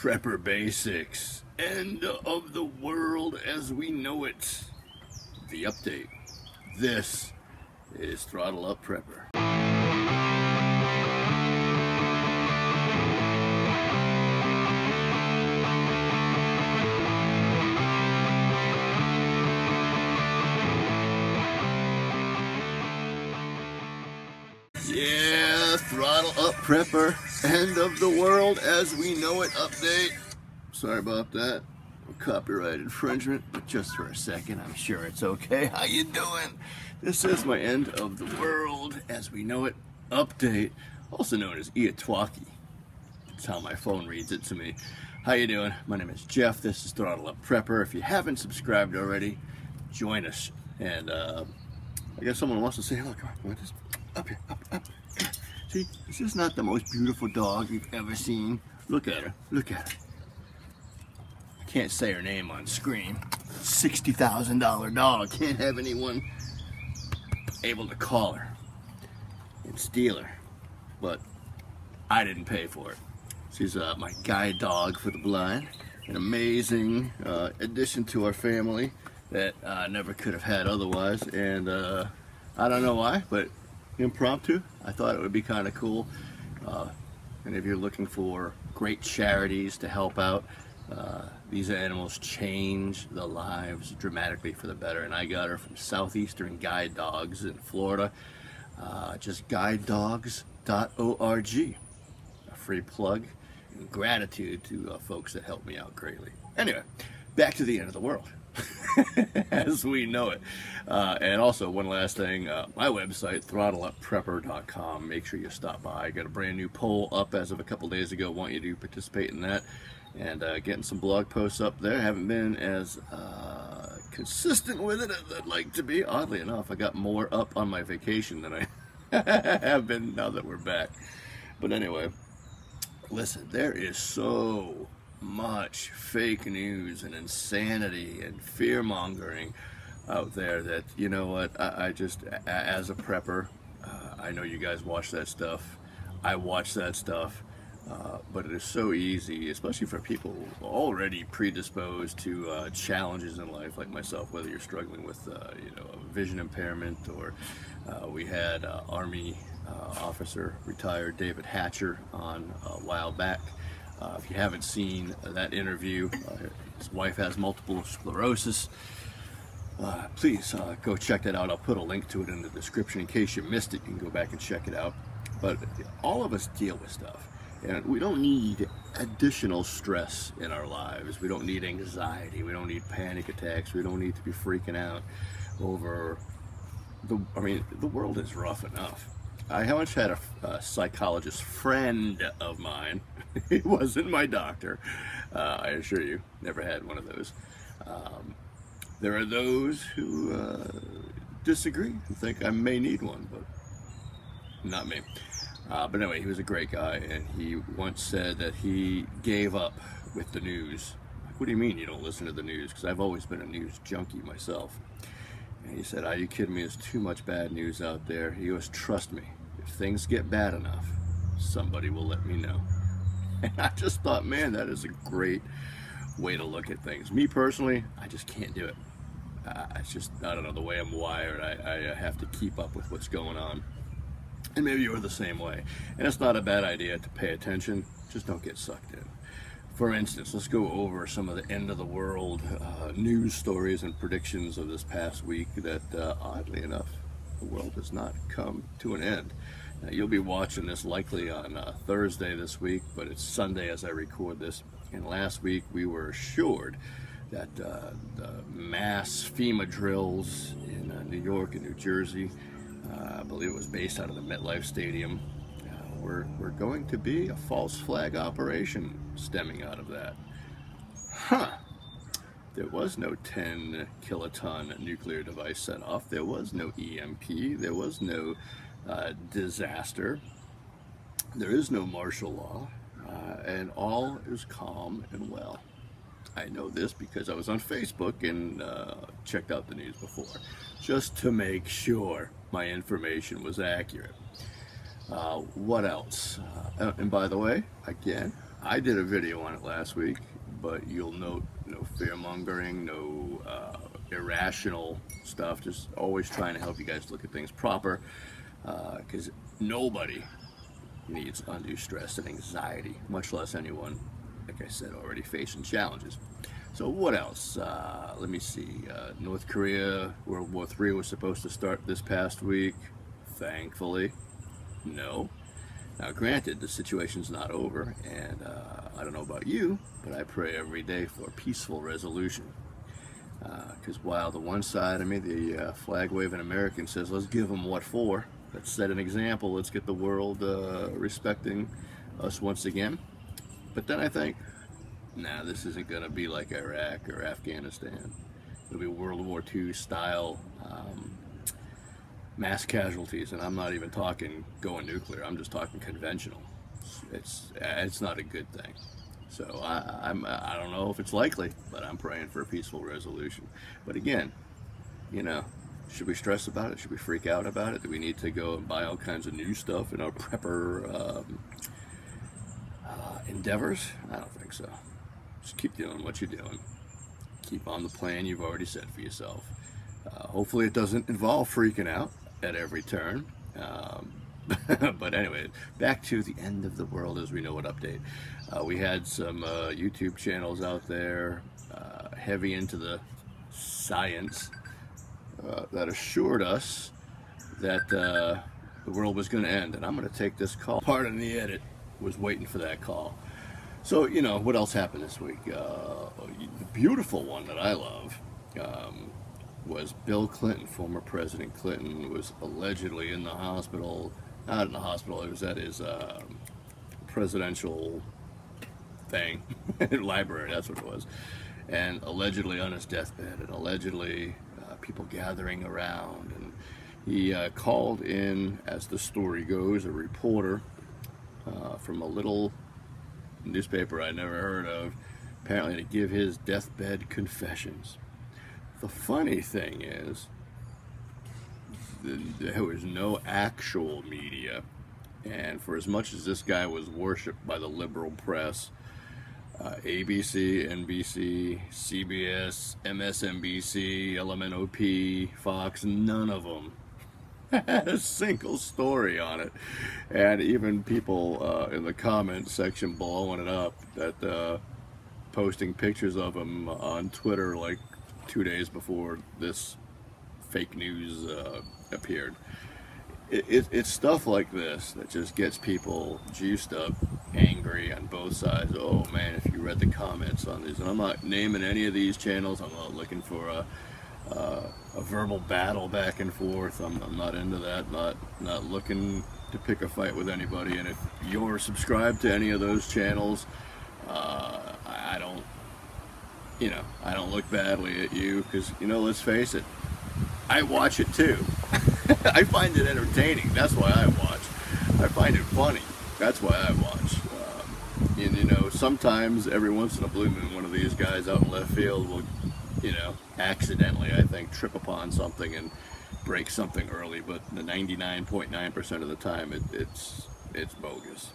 Prepper Basics. End of the world as we know it. The update. This is Throttle Up Prepper. Yeah, Throttle Up Prepper. End of the world as we know it update. Sorry about that. Copyright infringement, but just for a second, I'm sure it's okay. How you doing? This is my end of the world as we know it update, also known as EOTWAWKI. That's how my phone reads it to me. How you doing? My name is Jeff. This is Throttle Up Prepper. If you haven't subscribed already, join us. And I guess someone wants to say hello. Come on, just up here, up. See, this is not the most beautiful dog you've ever seen. Look at her. Look at her. Can't say her name on screen. $60,000 dog. Can't have anyone able to call her and steal her. But I didn't pay for it. She's my guide dog for the blind. An amazing addition to our family that I never could have had otherwise. And I don't know why, but impromptu, I thought it would be kind of cool. And if you're looking for great charities to help out, these animals change the lives dramatically for the better, and I got her from Southeastern Guide Dogs in Florida. Just guidedogs.org. A free plug and gratitude to folks that help me out greatly. Anyway, back to the end of the world as we know it. And also one last thing, my website, throttleupprepper.com. Make sure you stop by. I got a brand new poll up as of a couple days ago. Want you to participate in that. And getting some blog posts up there. Haven't been as consistent with it as I'd like to be. Oddly enough, I got more up on my vacation than I have been now that we're back. But anyway, listen, there is so much fake news and insanity and fear-mongering out there that, you know what, I just, as a prepper, I know you guys watch that stuff. I watch that stuff. But it is so easy, especially for people already predisposed to challenges in life like myself, whether you're struggling with a vision impairment, or we had Army officer retired David Hatcher on a while back. If you haven't seen that interview, his wife has multiple sclerosis. Please go check that out. I'll put a link to it in the description in case you missed it. You can go back and check it out. But all of us deal with stuff. And we don't need additional stress in our lives. We don't need anxiety. We don't need panic attacks. We don't need to be freaking out over the world is rough enough. I once had a psychologist friend of mine. He wasn't my doctor. I assure you, never had one of those. There are those who disagree and think I may need one, but not me. But anyway, he was a great guy, and he once said that he gave up with the news. What do you mean you don't listen to the news? Because I've always been a news junkie myself. And he said, are you kidding me? There's too much bad news out there. He goes, trust me, if things get bad enough, somebody will let me know. And I just thought, man, that is a great way to look at things. Me personally, I just can't do it. It's just, I don't know, the way I'm wired. I have to keep up with what's going on. And maybe you're the same way. And it's not a bad idea to pay attention, just don't get sucked in. For instance, let's go over some of the end of the world news stories and predictions of this past week that, oddly enough, the world has not come to an end. Now, you'll be watching this likely on Thursday this week, but it's Sunday as I record this. And last week we were assured that the mass FEMA drills in New York and New Jersey, I believe it was based out of the MetLife Stadium, we're going to be a false flag operation stemming out of that. There was no 10 kiloton nuclear device set off. There was no EMP. There was no disaster. There is no martial law. And all is calm and well. I know this because I was on Facebook and checked out the news before, just to make sure my information was accurate. What else? And by the way, again, I did a video on it last week, but you'll note no fear-mongering, no irrational stuff, just always trying to help you guys look at things proper, because nobody needs undue stress and anxiety, much less anyone, like I said, already facing challenges. So what else? Let me see. North Korea, World War III was supposed to start this past week. Thankfully, no. Now granted, the situation's not over, and I don't know about you, but I pray every day for a peaceful resolution. Because while the one side of me, the flag-waving American, says, let's give them what for, let's set an example, let's get the world respecting us once again. But then I think, nah, this isn't going to be like Iraq or Afghanistan. It'll be World War II style mass casualties, and I'm not even talking going nuclear, I'm just talking conventional. It's not a good thing. So I don't know if it's likely, but I'm praying for a peaceful resolution. But again, you know, should we stress about it? Should we freak out about it? Do we need to go and buy all kinds of new stuff in our prepper endeavors? I don't think so. Just keep doing what you're doing. Keep on the plan you've already set for yourself. Hopefully it doesn't involve freaking out at every turn. But anyway, back to the end of the world as we know it update. We had some YouTube channels out there heavy into the science that assured us that the world was going to end. And I'm going to take this call. Pardon the edit, was waiting for that call. So, you know, what else happened this week? The beautiful one that I love was Bill Clinton, former President Clinton, was allegedly in the hospital, not in the hospital, it was at his presidential thing, library, that's what it was, and allegedly on his deathbed, and allegedly people gathering around, and he called in, as the story goes, a reporter from a little newspaper I never heard of, apparently to give his deathbed confessions. The funny thing is, there was no actual media, and for as much as this guy was worshipped by the liberal press, ABC, NBC, CBS, MSNBC, LMNOP, Fox, none of them had a single story on it. And even people in the comment section blowing it up, that posting pictures of him on Twitter like 2 days before this fake news appeared. It's stuff like this that just gets people juiced up, angry on both sides. Oh man, if you read the comments on these, and I'm not naming any of these channels, I'm not looking for a verbal battle back and forth. I'm not into that, not looking to pick a fight with anybody. And if you're subscribed to any of those channels, I don't, you know, I don't look badly at you, because, you know, let's face it, I watch it too. I find it entertaining, that's why I watch. I find it funny, that's why I watch. And you know, sometimes, every once in a blue moon, one of these guys out in left field will, you know, accidentally, I think, trip upon something and break something early, but the 99.9% of the time it's bogus.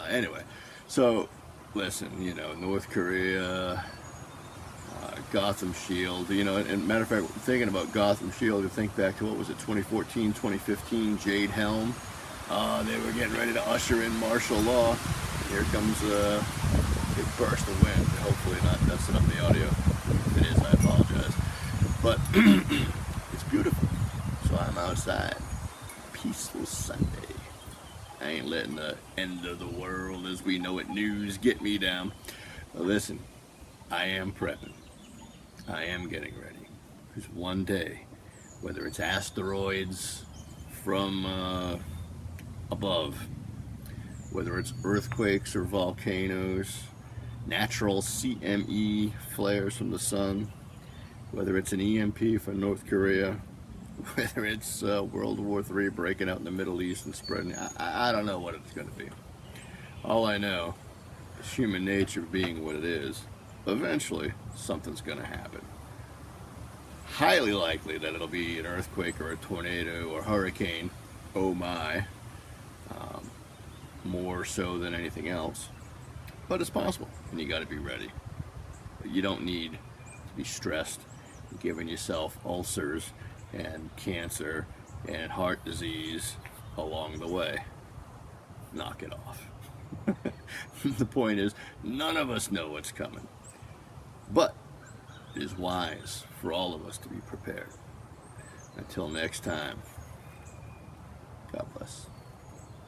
Anyway, so listen, you know, North Korea, Gotham Shield, you know, and matter of fact, thinking about Gotham Shield, you think back to, what was it, 2014, 2015, Jade Helm. They were getting ready to usher in martial law. Here comes a big burst of wind. Hopefully not messing up the audio. If it is, I apologize. But it's beautiful. So I'm outside. Peaceful Sunday. I ain't letting the end of the world as we know it news get me down. But listen, I am prepping. I am getting ready. Because one day, whether it's asteroids from above, whether it's earthquakes or volcanoes, natural CME flares from the sun, whether it's an EMP from North Korea, whether it's World War III breaking out in the Middle East and spreading, I don't know what it's going to be. All I know is human nature being what it is, eventually something's going to happen. Highly likely that it'll be an earthquake or a tornado or hurricane, oh my, more so than anything else. but it's possible, and you got to be ready. But you don't need to be stressed, giving yourself ulcers and cancer and heart disease along the way. Knock it off. The point is, none of us know what's coming, but it is wise for all of us to be prepared. Until next time, God bless.